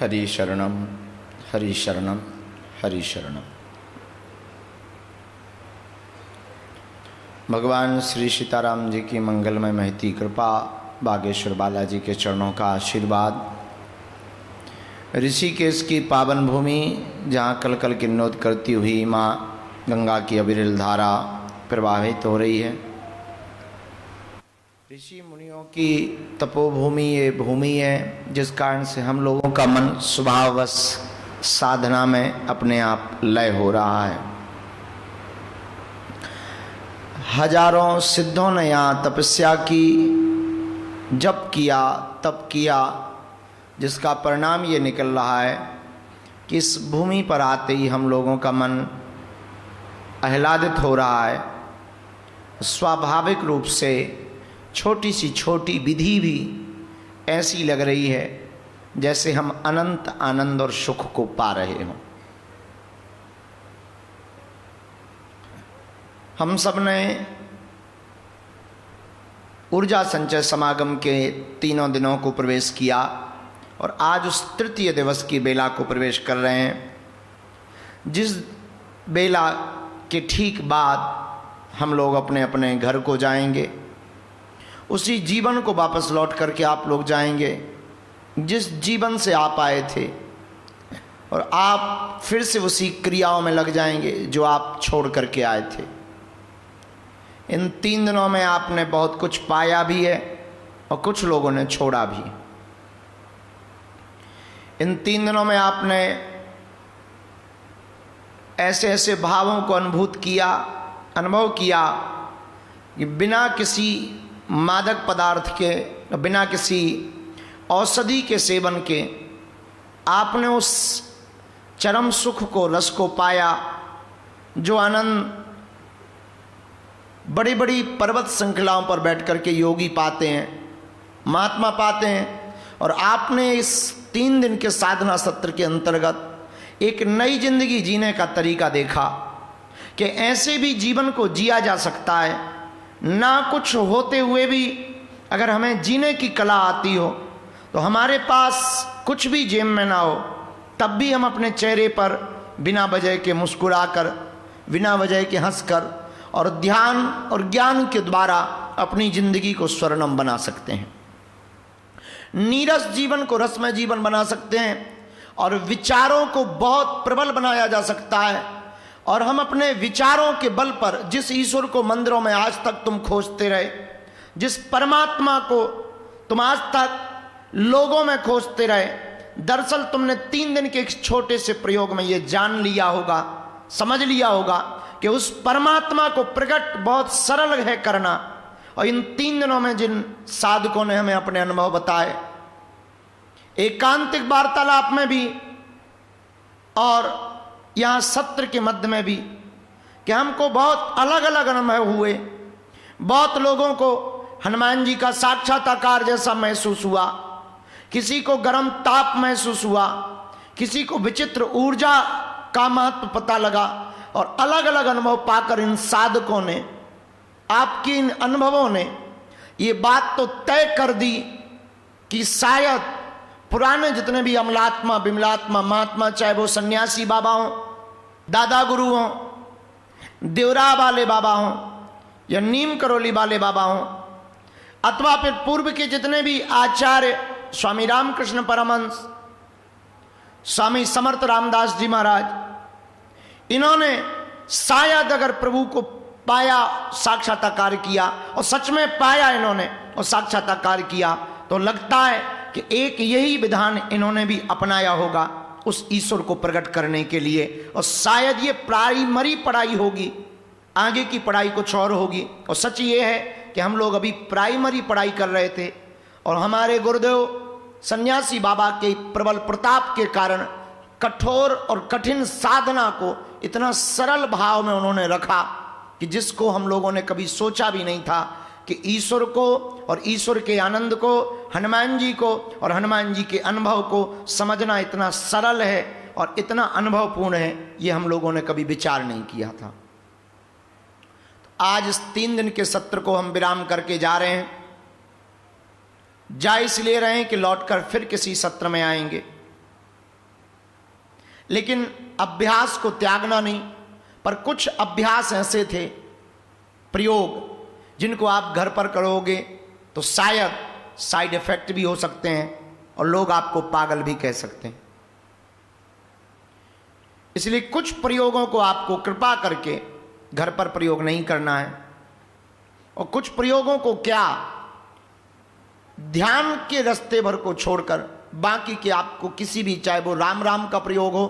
हरि शरणम हरि शरणम हरि शरणम। भगवान श्री सीताराम जी की मंगलमय महती कृपा, बागेश्वर बालाजी के चरणों का आशीर्वाद, ऋषिकेश की पावन भूमि जहाँ कल कल किन्नौत करती हुई माँ गंगा की अविरल धारा प्रवाहित हो रही है। ऋषि मुनियों की तपोभूमि ये भूमि है, जिस कारण से हम लोगों का मन स्वभाववश साधना में अपने आप लय हो रहा है। हजारों सिद्धों ने यहाँ तपस्या की, जप किया, तप किया, जिसका परिणाम ये निकल रहा है कि इस भूमि पर आते ही हम लोगों का मन आह्लादित हो रहा है। स्वाभाविक रूप से छोटी सी छोटी विधि भी ऐसी लग रही है जैसे हम अनंत आनंद और सुख को पा रहे हों। हम सब ने ऊर्जा संचय समागम के तीनों दिनों को प्रवेश किया और आज उस तृतीय दिवस की बेला को प्रवेश कर रहे हैं, जिस बेला के ठीक बाद हम लोग अपने अपने घर को जाएंगे उसी जीवन को वापस लौट करके आप लोग जाएंगे जिस जीवन से आप आए थे, और आप फिर से उसी क्रियाओं में लग जाएंगे जो आप छोड़ करके आए थे। इन 3 दिनों में आपने बहुत कुछ पाया भी है और कुछ लोगों ने छोड़ा भी। इन 3 दिनों में आपने ऐसे ऐसे भावों को अनुभव किया कि बिना किसी मादक पदार्थ के, बिना किसी औषधि के सेवन के आपने उस चरम सुख को, रस को पाया जो आनंद बड़ी बड़ी पर्वत श्रृंखलाओं पर बैठ करके योगी पाते हैं, महात्मा पाते हैं। और आपने इस 3 दिन के साधना सत्र के अंतर्गत एक नई जिंदगी जीने का तरीका देखा कि ऐसे भी जीवन को जिया जा सकता है, ना कुछ होते हुए भी अगर हमें जीने की कला आती हो, तो हमारे पास कुछ भी जेब में ना हो, तब भी हम अपने चेहरे पर बिना वजह के मुस्कुराकर, बिना वजह के हंसकर और ध्यान और ज्ञान के द्वारा अपनी जिंदगी को स्वर्णम बना सकते हैं। नीरस जीवन को रसमय जीवन बना सकते हैं और विचारों को बहुत प्रबल बनाया जा सकता है। और हम अपने विचारों के बल पर जिस ईश्वर को मंदिरों में आज तक तुम खोजते रहे, जिस परमात्मा को तुम आज तक लोगों में खोजते रहे, दरअसल तुमने 3 दिन के एक छोटे से प्रयोग में ये जान लिया होगा, समझ लिया होगा कि उस परमात्मा को प्रकट बहुत सरल है करना। और इन 3 दिनों में जिन साधकों ने हमें अपने अनुभव बताए, एकांतिक वार्तालाप में भी और यहाँ सत्र के मध्य में भी, कि हमको बहुत अलग अलग अनुभव हुए। बहुत लोगों को हनुमान जी का साक्षात्कार जैसा महसूस हुआ, किसी को गर्म ताप महसूस हुआ, किसी को विचित्र ऊर्जा का महत्व पता लगा। और अलग अलग अनुभव पाकर इन साधकों ने, आपकी इन अनुभवों ने ये बात तो तय कर दी कि शायद पुराने जितने भी अमलात्मा, बिमलात्मा, महात्मा, चाहे वो सन्यासी बाबा हों, दादा गुरु हों, देवरा वाले बाबा हों या नीम करोली वाले बाबा हों, अथवा फिर पूर्व के जितने भी आचार्य, स्वामी रामकृष्ण परमहंस, स्वामी समर्थ रामदास जी महाराज, इन्होंने शायद अगर प्रभु को पाया, साक्षात्कार किया, और सच में पाया इन्होंने और साक्षात्कार किया, तो लगता है कि एक यही विधान इन्होंने भी अपनाया होगा उस ईश्वर को प्रकट करने के लिए। और शायद ये प्राइमरी पढ़ाई होगी, आगे की पढ़ाई कुछ और होगी। और सच ये है कि हम लोग अभी प्राइमरी पढ़ाई कर रहे थे, और हमारे गुरुदेव सन्यासी बाबा के प्रबल प्रताप के कारण कठोर और कठिन साधना को इतना सरल भाव में उन्होंने रखा कि जिसको हम लोगों ने कभी सोचा भी नहीं था कि ईश्वर को और ईश्वर के आनंद को, हनुमान जी को और हनुमान जी के अनुभव को समझना इतना सरल है और इतना अनुभवपूर्ण है, ये हम लोगों ने कभी विचार नहीं किया था। तो आज इस 3 दिन के सत्र को हम विराम करके जा रहे हैं। जा इसलिए रहे हैं कि लौटकर फिर किसी सत्र में आएंगे, लेकिन अभ्यास को त्यागना नहीं। पर कुछ अभ्यास ऐसे थे, प्रयोग, जिनको आप घर पर करोगे तो शायद साइड इफेक्ट भी हो सकते हैं और लोग आपको पागल भी कह सकते हैं। इसलिए कुछ प्रयोगों को आपको कृपा करके घर पर प्रयोग नहीं करना है, और कुछ प्रयोगों को क्या, ध्यान के रास्ते भर को छोड़कर बाकी के आपको किसी भी, चाहे वो राम राम का प्रयोग हो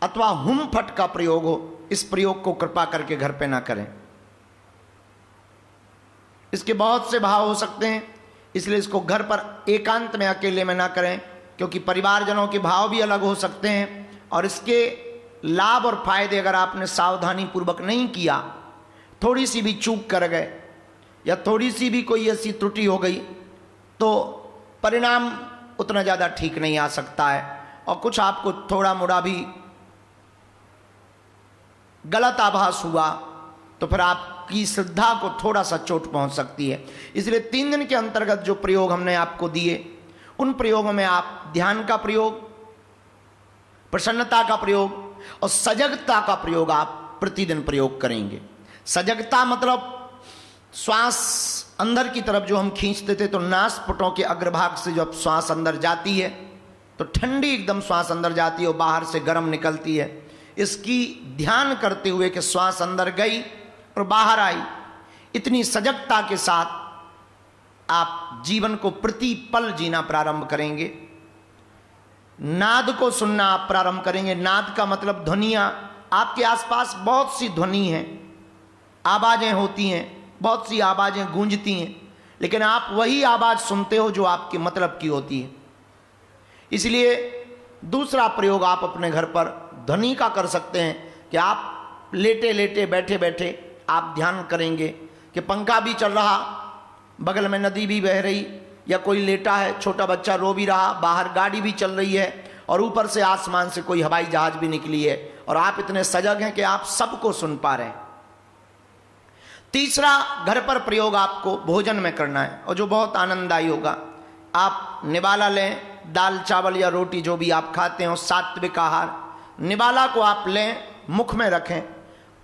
अथवा हुम फट का प्रयोग हो, इस प्रयोग को कृपा करके घर पे ना करें। इसके बहुत से भाव हो सकते हैं, इसलिए इसको घर पर एकांत में अकेले में ना करें, क्योंकि परिवारजनों के भाव भी अलग हो सकते हैं। और इसके लाभ और फायदे अगर आपने सावधानी पूर्वक नहीं किया, थोड़ी सी भी चूक कर गए या थोड़ी सी भी कोई ऐसी त्रुटि हो गई, तो परिणाम उतना ज़्यादा ठीक नहीं आ सकता है। और कुछ आपको थोड़ा मोड़ा भी गलत आभास हुआ तो फिर आपकी श्रद्धा को थोड़ा सा चोट पहुंच सकती है। इसलिए 3 दिन के अंतर्गत जो प्रयोग हमने आपको दिए, उन प्रयोगों में आप ध्यान का प्रयोग, प्रसन्नता का प्रयोग और सजगता का प्रयोग आप प्रतिदिन प्रयोग करेंगे। सजगता मतलब श्वास अंदर की तरफ जो हम खींचते थे तो नासपुटों के अग्रभाग से जब श्वास अंदर जाती है तो ठंडी एकदम श्वास अंदर जाती है और बाहर से गर्म निकलती है। इसकी ध्यान करते हुए कि श्वास अंदर गई और बाहर आई, इतनी सजगता के साथ आप जीवन को प्रति पल जीना प्रारंभ करेंगे। नाद को सुनना आप प्रारंभ करेंगे। नाद का मतलब ध्वनियां। आपके आसपास बहुत सी ध्वनि हैं, आवाजें होती हैं, बहुत सी आवाजें गूंजती हैं, लेकिन आप वही आवाज सुनते हो जो आपके मतलब की होती है। इसलिए दूसरा प्रयोग आप अपने घर पर ध्वनि का कर सकते हैं कि आप लेटे लेटे बैठे बैठे आप ध्यान करेंगे कि पंखा भी चल रहा, बगल में नदी भी बह रही, या कोई लेटा है, छोटा बच्चा रो भी रहा, बाहर गाड़ी भी चल रही है और ऊपर से आसमान से कोई हवाई जहाज भी निकली है और आप इतने सजग हैं कि आप सबको सुन पा रहे हैं। तीसरा घर पर प्रयोग आपको भोजन में करना है और जो बहुत आनंददायी होगा। आप निवाला लें, दाल चावल या रोटी जो भी आप खाते हो, सात्विक आहार, निवाला को आप लें, मुख में रखें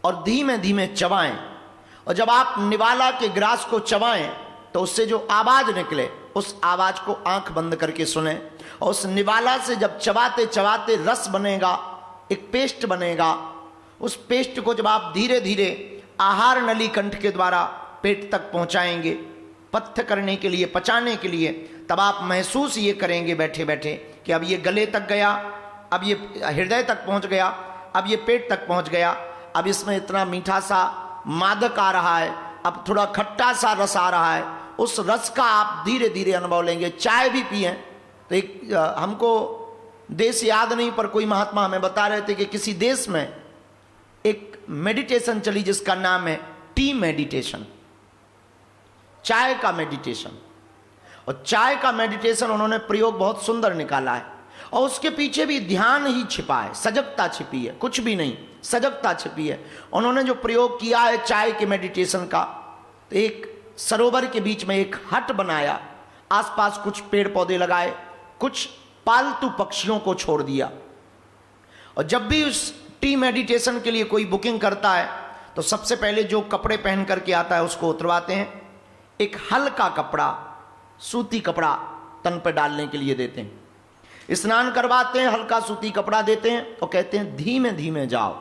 और धीमे धीमे चबाएं। और जब आप निवाला के ग्रास को चबाएं तो उससे जो आवाज निकले उस आवाज को आंख बंद करके सुने और उस निवाला से जब चबाते चबाते रस बनेगा, एक पेस्ट बनेगा। उस पेस्ट को जब आप धीरे धीरे आहार नली कंठ के द्वारा पेट तक पहुंचाएंगे, पथ्य करने के लिए, पचाने के लिए, तब आप महसूस ये करेंगे बैठे बैठे कि अब ये गले तक गया, अब ये हृदय तक पहुंच गया, अब ये पेट तक पहुंच गया, अब इसमें इतना मीठा सा मादक आ रहा है, अब थोड़ा खट्टा सा रस आ रहा है। उस रस का आप धीरे धीरे अनुभव लेंगे। चाय भी पिए तो एक हमको देश याद नहीं, पर कोई महात्मा हमें बता रहे थे कि किसी देश में एक मेडिटेशन चली जिसका नाम है टी मेडिटेशन, चाय का मेडिटेशन। और चाय का मेडिटेशन उन्होंने प्रयोग बहुत सुंदर निकाला है और उसके पीछे भी ध्यान ही छिपा है, सजगता छिपी है, कुछ भी नहीं, सजगता छिपी है। उन्होंने जो प्रयोग किया है चाय के मेडिटेशन का, तो एक सरोवर के बीच में एक हट बनाया, आसपास कुछ पेड़ पौधे लगाए, कुछ पालतू पक्षियों को छोड़ दिया। और जब भी उस टी मेडिटेशन के लिए कोई बुकिंग करता है तो सबसे पहले जो कपड़े पहन करके आता है उसको उतरवाते हैं, एक हल्का कपड़ा, सूती कपड़ा तन पर डालने के लिए देते हैं, स्नान करवाते हैं, हल्का सूती कपड़ा देते हैं और कहते हैं धीमे धीमे जाओ।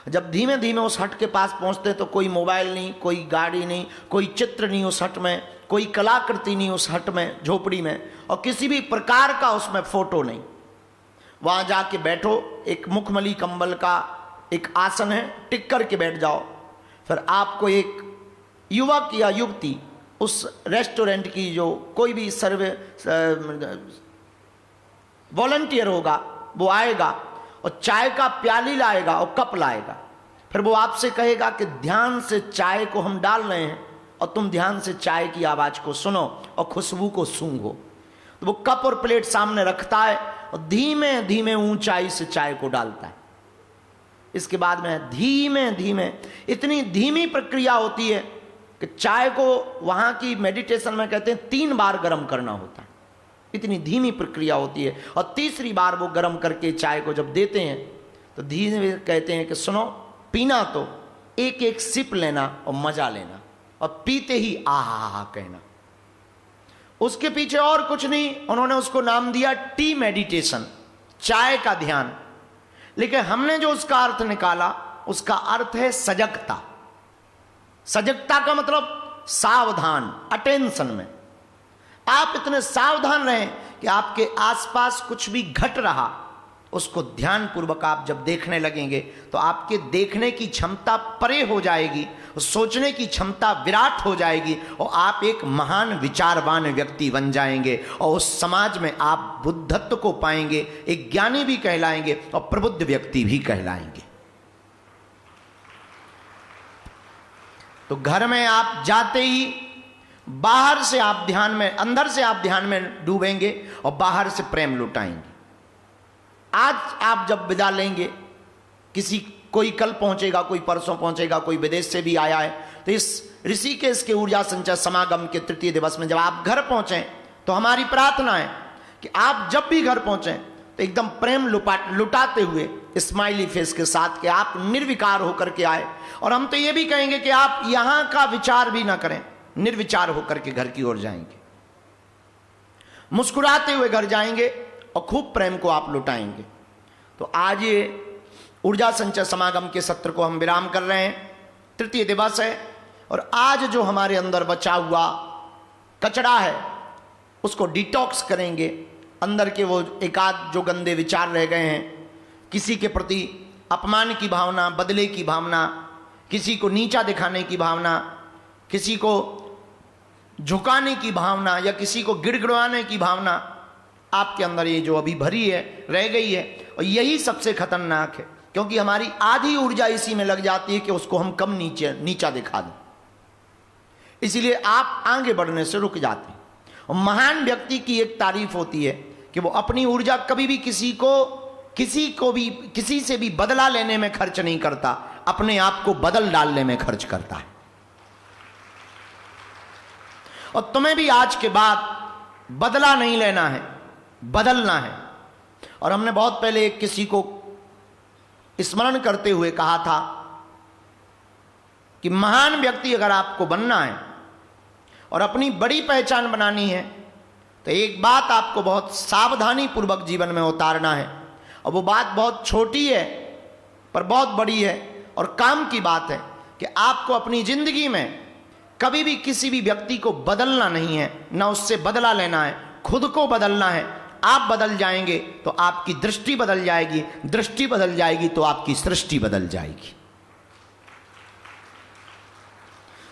जब धीमे धीमे उस हट के पास पहुंचते तो कोई मोबाइल नहीं, कोई गाड़ी नहीं, कोई चित्र नहीं उस हट में, कोई कलाकृति नहीं उस हट में, झोपड़ी में, और किसी भी प्रकार का उसमें फोटो नहीं। वहां जाके बैठो, एक मुखमली कंबल का एक आसन है, टिक कर के बैठ जाओ। फिर आपको एक युवक या युवती उस रेस्टोरेंट की जो कोई भी सर्वे वॉलंटियर होगा वो आएगा और चाय का प्याली लाएगा और कप लाएगा। फिर वो आपसे कहेगा कि ध्यान से चाय को हम डाल रहे हैं और तुम ध्यान से चाय की आवाज को सुनो और खुशबू को सूंघो। तो वो कप और प्लेट सामने रखता है और धीमे धीमे ऊंचाई से चाय को डालता है। इसके बाद में धीमे धीमे, इतनी धीमी प्रक्रिया होती है कि चाय को वहां की मेडिटेशन में कहते हैं 3 बार गर्म करना होता है, इतनी धीमी प्रक्रिया होती है। और तीसरी बार वो गर्म करके चाय को जब देते हैं तो धीरे कहते हैं कि सुनो, पीना तो एक एक सिप लेना और मजा लेना और पीते ही आहा कहना। उसके पीछे और कुछ नहीं, उन्होंने उसको नाम दिया टी मेडिटेशन, चाय का ध्यान। लेकिन हमने जो उसका अर्थ निकाला, उसका अर्थ है सजगता। सजगता का मतलब सावधान, अटेंशन में आप इतने सावधान रहें कि आपके आसपास कुछ भी घट रहा उसको ध्यान पूर्वक आप जब देखने लगेंगे तो आपके देखने की क्षमता परे हो जाएगी, सोचने की क्षमता विराट हो जाएगी और आप एक महान विचारवान व्यक्ति बन जाएंगे और उस समाज में आप बुद्धत्व को पाएंगे, एक ज्ञानी भी कहलाएंगे और प्रबुद्ध व्यक्ति भी कहलाएंगे। तो घर में आप जाते ही बाहर से आप ध्यान में, अंदर से आप ध्यान में डूबेंगे और बाहर से प्रेम लुटाएंगे। आज आप जब विदा लेंगे, कोई कल पहुंचेगा, कोई परसों पहुंचेगा, कोई विदेश से भी आया है, तो इस ऋषिकेश के ऊर्जा संचय समागम के तृतीय दिवस में जब आप घर पहुंचे तो हमारी प्रार्थना है कि आप जब भी घर पहुंचे तो एकदम प्रेम लुटाते हुए स्माइली फेस के साथ कि आप निर्विकार होकर के आए। और हम तो ये भी कहेंगे कि आप यहां का विचार भी ना करें, निर्विचार होकर के घर की ओर जाएंगे, मुस्कुराते हुए घर जाएंगे और खूब प्रेम को आप लुटाएंगे। तो आज ये ऊर्जा संचय समागम के सत्र को हम विराम कर रहे हैं। तृतीय दिवस है और आज जो हमारे अंदर बचा हुआ कचरा है उसको डिटॉक्स करेंगे। अंदर के वो एकाध जो गंदे विचार रह गए हैं, किसी के प्रति अपमान की भावना, बदले की भावना, किसी को नीचा दिखाने की भावना, किसी को झुकाने की भावना या किसी को गिड़गिड़ाने की भावना आपके अंदर ये जो अभी भरी है, रह गई है, और यही सबसे खतरनाक है, क्योंकि हमारी आधी ऊर्जा इसी में लग जाती है कि उसको हम कम नीचा दिखा दें। इसीलिए आप आगे बढ़ने से रुक जाते हैं। और महान व्यक्ति की एक तारीफ होती है कि वो अपनी ऊर्जा कभी भी किसी से भी बदला लेने में खर्च नहीं करता, अपने आप को बदल डालने में खर्च करता है। और तुम्हें भी आज के बाद बदला नहीं लेना है, बदलना है। और हमने बहुत पहले किसी को स्मरण करते हुए कहा था कि महान व्यक्ति अगर आपको बनना है और अपनी बड़ी पहचान बनानी है तो एक बात आपको बहुत सावधानी पूर्वक जीवन में उतारना है। और वो बात बहुत छोटी है पर बहुत बड़ी है और काम की बात है कि आपको अपनी जिंदगी में कभी भी किसी भी व्यक्ति को बदलना नहीं है, ना उससे बदला लेना है, खुद को बदलना है। आप बदल जाएंगे तो आपकी दृष्टि बदल जाएगी, दृष्टि बदल जाएगी तो आपकी सृष्टि बदल जाएगी।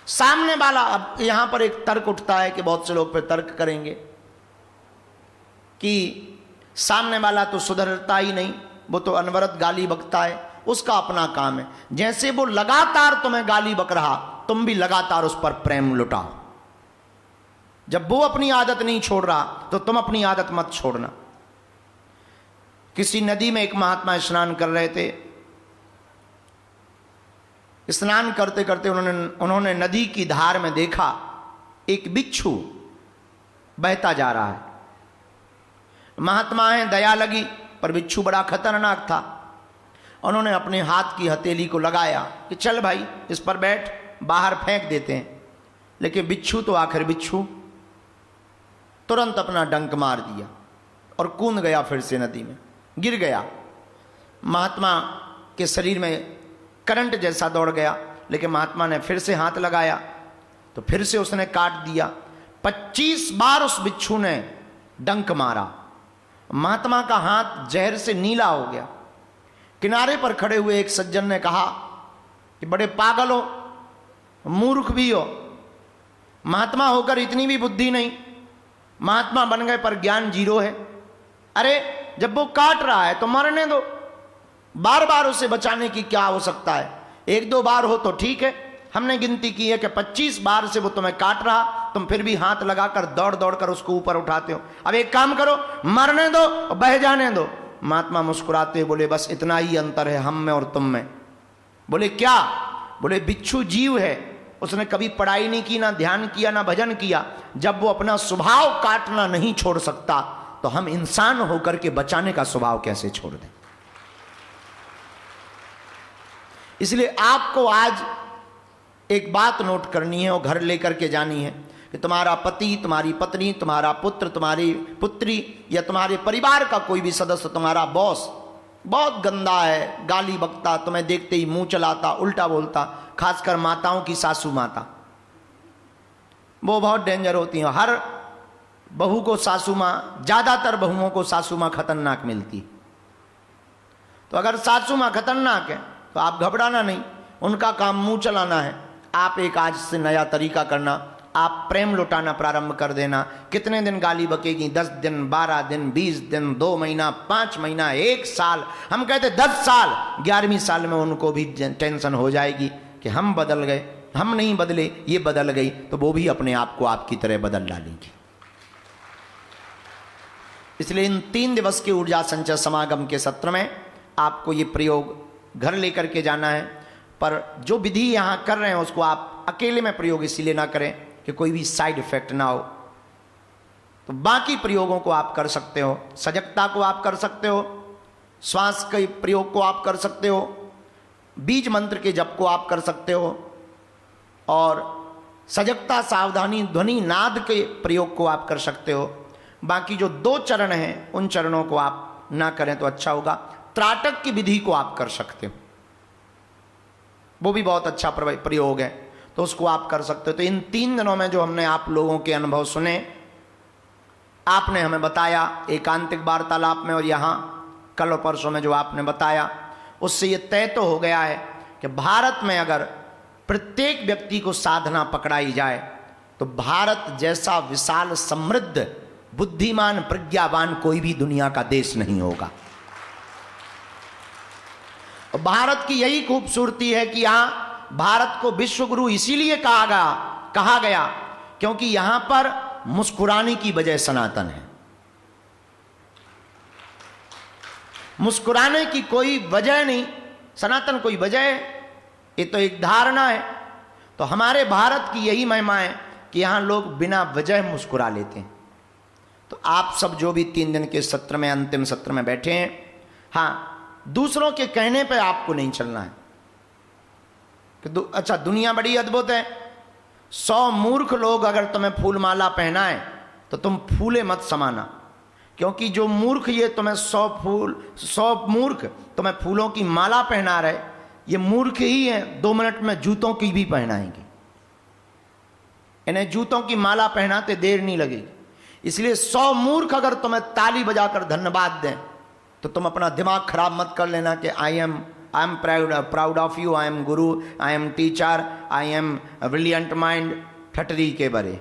सामने वाला, अब यहां पर एक तर्क उठता है कि बहुत से लोग फिर तर्क करेंगे कि सामने वाला तो सुधरता ही नहीं, वो तो अनवरत गाली बकता है, उसका अपना काम है। जैसे वो लगातार तुम्हें गाली बक रहा, तुम भी लगातार उस पर प्रेम लुटाओ। जब वो अपनी आदत नहीं छोड़ रहा तो तुम अपनी आदत मत छोड़ना। किसी नदी में एक महात्मा स्नान कर रहे थे। स्नान करते करते उन्होंने नदी की धार में देखा एक बिच्छू बहता जा रहा है। महात्मा है, दया लगी, पर बिच्छू बड़ा खतरनाक था। उन्होंने अपने हाथ की हथेली को लगाया कि चल भाई इस पर बैठ, बाहर फेंक देते हैं। लेकिन बिच्छू तो आखिर बिच्छू तुरंत अपना डंक मार दिया और कूद गया, फिर से नदी में गिर गया। महात्मा के शरीर में करंट जैसा दौड़ गया, लेकिन महात्मा ने फिर से हाथ लगाया तो फिर से उसने काट दिया। 25 बार उस बिच्छू ने डंक मारा। महात्मा का हाथ जहर से नीला हो गया। किनारे पर खड़े हुए एक सज्जन ने कहा कि बड़े पागल हो, मूर्ख भी हो, महात्मा होकर इतनी भी बुद्धि नहीं, महात्मा बन गए पर ज्ञान जीरो है। अरे जब वो काट रहा है तो मरने दो, बार बार उसे बचाने की क्या आवश्यकता है? 1-2 बार हो तो ठीक है। हमने गिनती की है कि 25 बार से वो तुम्हें काट रहा, तुम फिर भी हाथ लगाकर दौड़ दौड़ कर उसको ऊपर उठाते हो। अब एक काम करो, मरने दो और बह जाने दो। महात्मा मुस्कुराते हुए बोले बस इतना ही अंतर है हम में और तुम में। बोले क्या? बोले बिच्छू जीव है, उसने कभी पढ़ाई नहीं की, ना ध्यान किया, ना भजन किया। जब वो अपना स्वभाव काटना नहीं छोड़ सकता तो हम इंसान होकर के बचाने का स्वभाव कैसे छोड़ दें? इसलिए आपको आज एक बात नोट करनी है और घर लेकर के जानी है कि तुम्हारा पति, तुम्हारी पत्नी, तुम्हारा पुत्र, तुम्हारी पुत्री या तुम्हारे परिवार का कोई भी सदस्य, तुम्हारा बॉस बहुत गंदा है, गाली बकता, तुम्हें देखते ही मुंह चलाता, उल्टा बोलता। खासकर माताओं की सासू माता, वो बहुत डेंजर होती हैं। हर बहू को सासू माँ, ज़्यादातर बहुओं को सासू माँ खतरनाक मिलती। तो अगर सासू माँ खतरनाक है तो आप घबराना नहीं, उनका काम मुंह चलाना है। आप एक आज से नया तरीका करना, आप प्रेम लुटाना प्रारंभ कर देना। कितने दिन गाली बकेगी? 10 दिन, 12 दिन, 20 दिन, 2 महीना, 5 महीना, 1 साल, हम कहते 10 साल। 11वीं साल में उनको भी टेंशन हो जाएगी कि हम बदल गए, हम नहीं बदले, ये बदल गई, तो वो भी अपने आप को आपकी तरह बदल डालेंगी। इसलिए इन 3 दिवस के ऊर्जा संचय समागम के सत्र में आपको ये प्रयोग घर लेकर के जाना है। पर जो विधि यहाँ कर रहे हैं उसको आप अकेले में प्रयोग इसीलिए ना करें कि कोई भी साइड इफेक्ट ना हो। तो बाकी प्रयोगों को आप कर सकते हो, सजगता को आप कर सकते हो, श्वास के प्रयोग को आप कर सकते हो, बीज मंत्र के जप को आप कर सकते हो, और सजगता, सावधानी, ध्वनि, नाद के प्रयोग को आप कर सकते हो। बाकी जो 2 चरण हैं उन चरणों को आप ना करें तो अच्छा होगा। त्राटक की विधि को आप कर सकते हो, वो भी बहुत अच्छा प्रयोग है, तो उसको आप कर सकते हो। तो इन 3 दिनों में जो हमने आप लोगों के अनुभव सुने, आपने हमें बताया एकांतिक वार्तालाप में और यहाँ कल और परसों में जो आपने बताया, उससे ये तय तो हो गया है कि भारत में अगर प्रत्येक व्यक्ति को साधना पकड़ाई जाए तो भारत जैसा विशाल, समृद्ध, बुद्धिमान, प्रज्ञावान कोई भी दुनिया का देश नहीं होगा। भारत की यही खूबसूरती है कि यहां भारत को विश्व गुरु इसीलिए कहा गया क्योंकि यहां पर मुस्कुराने की वजह सनातन है। मुस्कुराने की कोई वजह नहीं, सनातन कोई वजह है, ये तो एक धारणा है। तो हमारे भारत की यही महिमा है कि यहां लोग बिना वजह मुस्कुरा लेते हैं। तो आप सब जो भी 3 दिन के सत्र में, अंतिम सत्र में बैठे हैं, हाँ, दूसरों के कहने पे आपको नहीं चलना है कि अच्छा दुनिया बड़ी अद्भुत है, 100 मूर्ख लोग अगर तुम्हें फूलमाला पहनाए तो तुम फूले मत समाना, क्योंकि जो मूर्ख ये तुम्हें 100 मूर्ख तुम्हें फूलों की माला पहना रहे, ये मूर्ख ही है, 2 मिनट में जूतों की भी पहनाएंगे। इन्हें जूतों की माला पहनाते देर नहीं लगेगी। इसलिए 100 मूर्ख अगर तुम्हें ताली बजाकर धन्यवाद दें तो तुम अपना दिमाग खराब मत कर लेना कि I am proud of you, I am guru, I am teacher, I am brilliant mind. ठटरी के बरे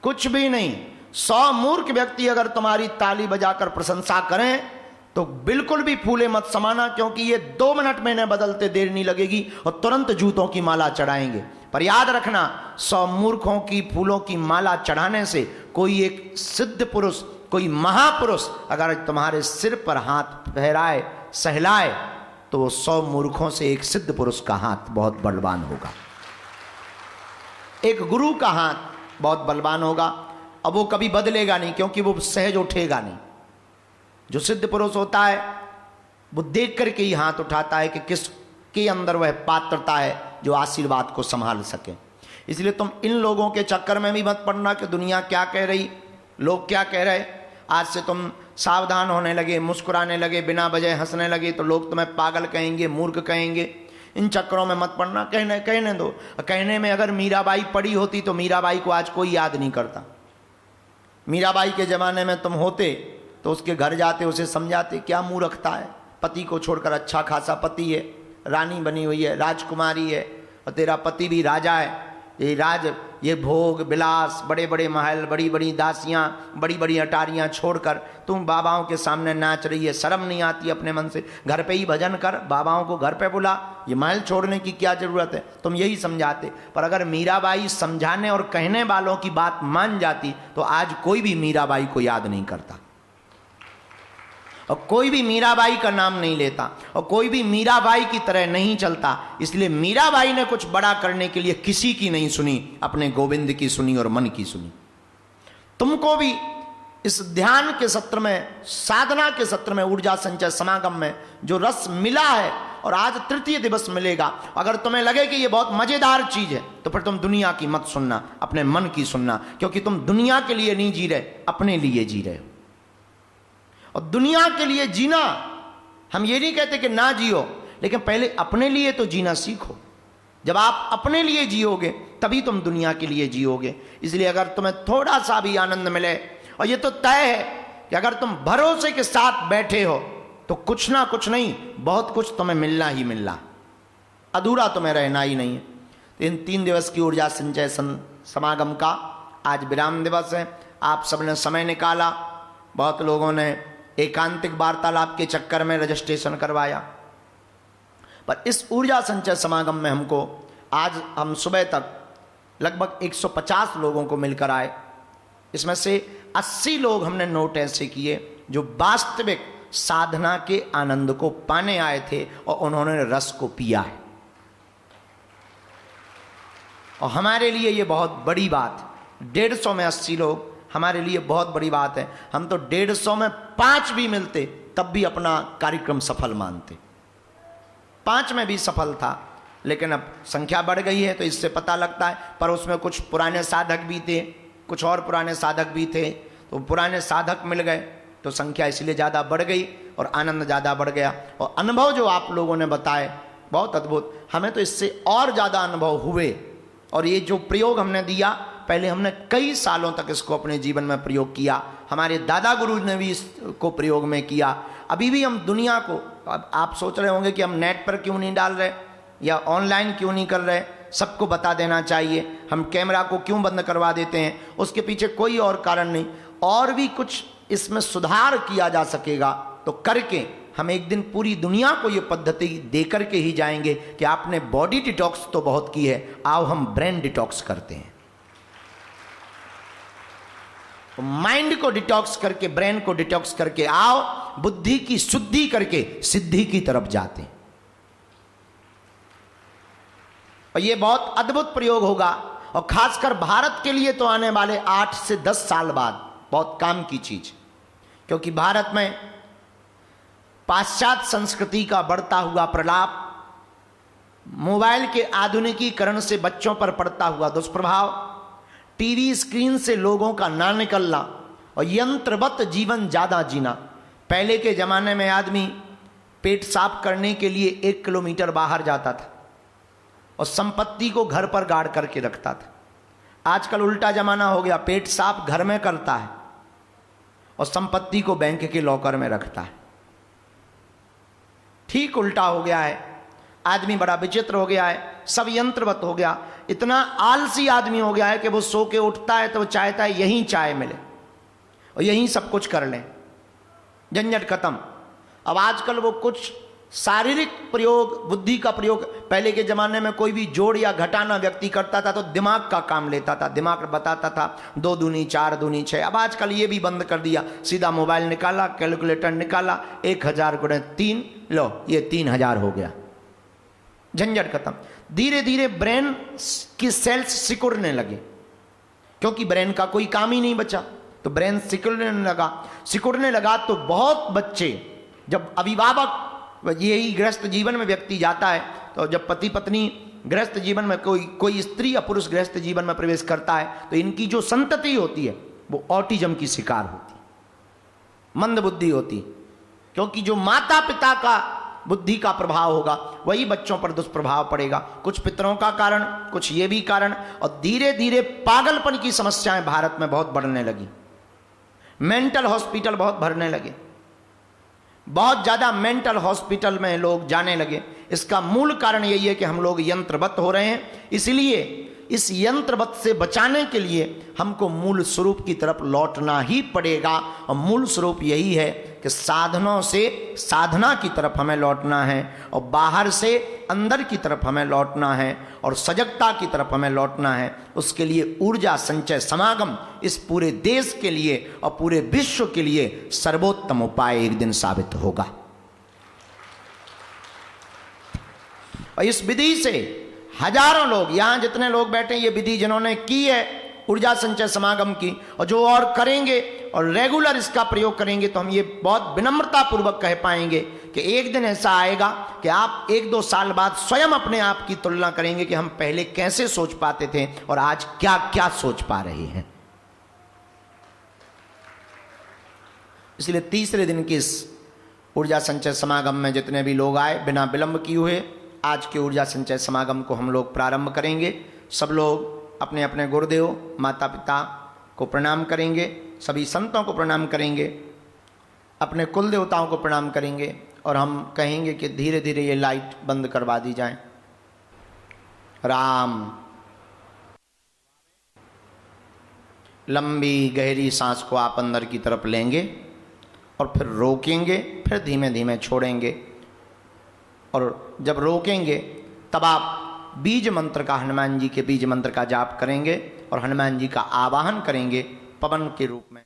कुछ भी नहीं। 100 मूर्ख व्यक्ति अगर तुम्हारी ताली बजाकर प्रशंसा करें तो बिल्कुल भी फूले मत समाना, क्योंकि ये 2 मिनट में इन्हें बदलते देर नहीं लगेगी और तुरंत जूतों की माला चढ़ाएंगे। पर याद रखना, 100 मूर्खों की फूलों की माला चढ़ाने से कोई एक सिद्ध पुरुष, कोई महापुरुष अगर तुम्हारे सिर पर हाथ फहराए, सहलाए, तो वो 100 मूर्खों से एक सिद्ध पुरुष का हाथ बहुत बलवान होगा, एक गुरु का हाथ बहुत बलवान होगा। अब वो कभी बदलेगा नहीं, क्योंकि वो सहज उठेगा नहीं। जो सिद्ध पुरुष होता है वो देख करके ही हाथ उठाता है कि किसके अंदर वह पात्रता है जो आशीर्वाद को संभाल सके। इसलिए तुम इन लोगों के चक्कर में भी मत पड़ना कि दुनिया क्या कह रही, लोग क्या कह रहे। आज से तुम सावधान होने लगे, मुस्कुराने लगे, बिना वजह हंसने लगे तो लोग तुम्हें पागल कहेंगे, मूर्ख कहेंगे। इन चक्करों में मत पड़ना, कहने दो। कहने में अगर मीराबाई पड़ी होती तो मीराबाई को आज कोई याद नहीं करता। मीराबाई के ज़माने में तुम होते तो उसके घर जाते, उसे समझाते क्या मूर्खता है, पति को छोड़कर, अच्छा खासा पति है, रानी बनी हुई है, राजकुमारी है, और तेरा पति भी राजा है। ये भोग विलास, बड़े बड़े महल, बड़ी बड़ी दासियाँ, बड़ी बड़ी अटारियाँ छोड़कर तुम बाबाओं के सामने नाच रही है। शर्म नहीं आती अपने मन से? घर पे ही भजन कर, बाबाओं को घर पे बुला, ये महल छोड़ने की क्या ज़रूरत है? तुम यही समझाते। पर अगर मीराबाई समझाने और कहने वालों की बात मान जाती तो आज कोई भी मीराबाई को याद नहीं करता, और कोई भी मीराबाई का नाम नहीं लेता, और कोई भी मीराबाई की तरह नहीं चलता। इसलिए मीराबाई ने कुछ बड़ा करने के लिए किसी की नहीं सुनी, अपने गोविंद की सुनी और मन की सुनी। तुमको भी इस ध्यान के सत्र में, साधना के सत्र में, ऊर्जा संचय समागम में जो रस मिला है, और आज तृतीय दिवस मिलेगा, अगर तुम्हें लगे कि ये बहुत मजेदार चीज है तो फिर तुम दुनिया की मत सुनना, अपने मन की सुनना, क्योंकि तुम दुनिया के लिए नहीं जी रहे, अपने लिए जी रहे हो। और दुनिया के लिए जीना, हम ये नहीं कहते कि ना जियो, लेकिन पहले अपने लिए तो जीना सीखो। जब आप अपने लिए जियोगे तभी तुम दुनिया के लिए जियोगे। इसलिए अगर तुम्हें थोड़ा सा भी आनंद मिले, और ये तो तय है कि अगर तुम भरोसे के साथ बैठे हो तो कुछ ना कुछ नहीं, बहुत कुछ तुम्हें मिलना ही मिलना, अधूरा तुम्हें रहना ही नहीं है। तो इन 3 दिवस की ऊर्जा संचय समागम का आज विराम दिवस है। आप सबने समय निकाला, बहुत लोगों ने एकांतिक वार्तालाप के चक्कर में रजिस्ट्रेशन करवाया, पर इस ऊर्जा संचय समागम में हमको आज हम सुबह तक लगभग 150 लोगों को मिलकर आए। इसमें से 80 लोग हमने नोट ऐसे किए जो वास्तविक साधना के आनंद को पाने आए थे और उन्होंने रस को पिया है। और हमारे लिए ये बहुत बड़ी बात, 150 में 80 लोग हमारे लिए बहुत बड़ी बात है। हम तो 150 में 5 भी मिलते तब भी अपना कार्यक्रम सफल मानते। 5 में भी सफल था, लेकिन अब संख्या बढ़ गई है तो इससे पता लगता है। पर उसमें कुछ पुराने साधक भी थे, कुछ और पुराने साधक भी थे, तो पुराने साधक मिल गए तो संख्या इसलिए ज़्यादा बढ़ गई और आनंद ज़्यादा बढ़ गया। और अनुभव जो आप लोगों ने बताए बहुत अद्भुत, हमें तो इससे और ज़्यादा अनुभव हुए। और ये जो प्रयोग हमने दिया, पहले हमने कई सालों तक इसको अपने जीवन में प्रयोग किया, हमारे दादा गुरु ने भी इसको प्रयोग में किया। अभी भी हम दुनिया को, अब आप सोच रहे होंगे कि हम नेट पर क्यों नहीं डाल रहे या ऑनलाइन क्यों नहीं कर रहे, सबको बता देना चाहिए। हम कैमरा को क्यों बंद करवा देते हैं, उसके पीछे कोई और कारण नहीं। और भी कुछ इसमें सुधार किया जा सकेगा तो करके हम एक दिन पूरी दुनिया को ये पद्धति दे करके ही जाएंगे कि आपने बॉडी डिटॉक्स तो बहुत की है, आओ हम ब्रेन डिटॉक्स करते हैं। माइंड को डिटॉक्स करके, ब्रेन को डिटॉक्स करके आओ, बुद्धि की शुद्धि करके सिद्धि की तरफ जाते हैं। और ये बहुत अद्भुत प्रयोग होगा और खासकर भारत के लिए तो आने वाले 8 से 10 साल बाद बहुत काम की चीज, क्योंकि भारत में पाश्चात्य संस्कृति का बढ़ता हुआ प्रलाप, मोबाइल के आधुनिकीकरण से बच्चों पर पड़ता हुआ दुष्प्रभाव, टीवी स्क्रीन से लोगों का ना निकलना और यंत्रवत जीवन ज्यादा जीना। पहले के जमाने में आदमी पेट साफ करने के लिए 1 किलोमीटर बाहर जाता था और संपत्ति को घर पर गाड़ करके रखता था। आजकल उल्टा जमाना हो गया, पेट साफ घर में करता है और संपत्ति को बैंक के लॉकर में रखता है। ठीक उल्टा हो गया है, आदमी बड़ा विचित्र हो गया है, सब यंत्रवत हो गया। इतना आलसी आदमी हो गया है कि वो सो के उठता है तो वो चाहता है यहीं चाय मिले और यहीं सब कुछ कर लें, झंझट खत्म। अब आजकल वो कुछ शारीरिक प्रयोग, बुद्धि का प्रयोग, पहले के जमाने में कोई भी जोड़ या घटाना व्यक्ति करता था तो दिमाग का काम लेता था, दिमाग बताता था 2 दूनी 4 दूनी 6। अब आजकल ये भी बंद कर दिया, सीधा मोबाइल निकाला, कैलकुलेटर निकाला, 1000 गुणे 3, लो ये 3000 हो गया, झंझट खत्म। धीरे धीरे ब्रेन की सेल्स सिकुड़ने लगे, क्योंकि ब्रेन का कोई काम ही नहीं बचा, तो ब्रेन सिकुड़ने लगा तो बहुत बच्चे, जब अभिभावक यही गृहस्थ जीवन में व्यक्ति जाता है, तो जब पति पत्नी गृहस्थ जीवन में, कोई स्त्री या पुरुष गृहस्थ जीवन में प्रवेश करता है तो इनकी जो संतति होती है वो ऑटिज्म की शिकार होती, मंद बुद्धि होती, क्योंकि जो माता पिता का बुद्धि का प्रभाव होगा वही बच्चों पर दुष्प्रभाव पड़ेगा। कुछ पितरों का कारण, कुछ ये भी कारण, और धीरे धीरे पागलपन की समस्याएं भारत में बहुत बढ़ने लगी। मेंटल हॉस्पिटल बहुत भरने लगे, बहुत ज्यादा मेंटल हॉस्पिटल में लोग जाने लगे। इसका मूल कारण यही है कि हम लोग यंत्रवत हो रहे हैं। इसलिए इस यंत्रवत से बचाने के लिए हमको मूल स्वरूप की तरफ लौटना ही पड़ेगा, और मूल स्वरूप यही है कि साधनों से साधना की तरफ हमें लौटना है, और बाहर से अंदर की तरफ हमें लौटना है, और सजगता की तरफ हमें लौटना है। उसके लिए ऊर्जा संचय समागम इस पूरे देश के लिए और पूरे विश्व के लिए सर्वोत्तम उपाय एक दिन साबित होगा। और इस विधि से हजारों लोग, यहां जितने लोग बैठे, ये विधि जिन्होंने की है ऊर्जा संचय समागम की, और जो और करेंगे और रेगुलर इसका प्रयोग करेंगे, तो हम ये बहुत विनम्रता पूर्वक कह पाएंगे कि एक दिन ऐसा आएगा कि आप 1-2 साल बाद स्वयं अपने आप की तुलना करेंगे कि हम पहले कैसे सोच पाते थे और आज क्या क्या सोच पा रहे हैं। इसलिए तीसरे दिन की इस ऊर्जा संचय समागम में जितने भी लोग आए, बिना विलंब किए हुए आज के ऊर्जा संचय समागम को हम लोग प्रारंभ करेंगे। सब लोग अपने अपने गुरुदेव माता पिता को प्रणाम करेंगे, सभी संतों को प्रणाम करेंगे, अपने कुल देवताओं को प्रणाम करेंगे, और हम कहेंगे कि धीरे धीरे ये लाइट बंद करवा दी जाए। राम। लंबी गहरी सांस को आप अंदर की तरफ लेंगे और फिर रोकेंगे, फिर धीमे धीमे छोड़ेंगे, और जब रोकेंगे तब आप बीज मंत्र का, हनुमान जी के बीज मंत्र का जाप करेंगे और हनुमान जी का आवाहन करेंगे पवन के रूप में।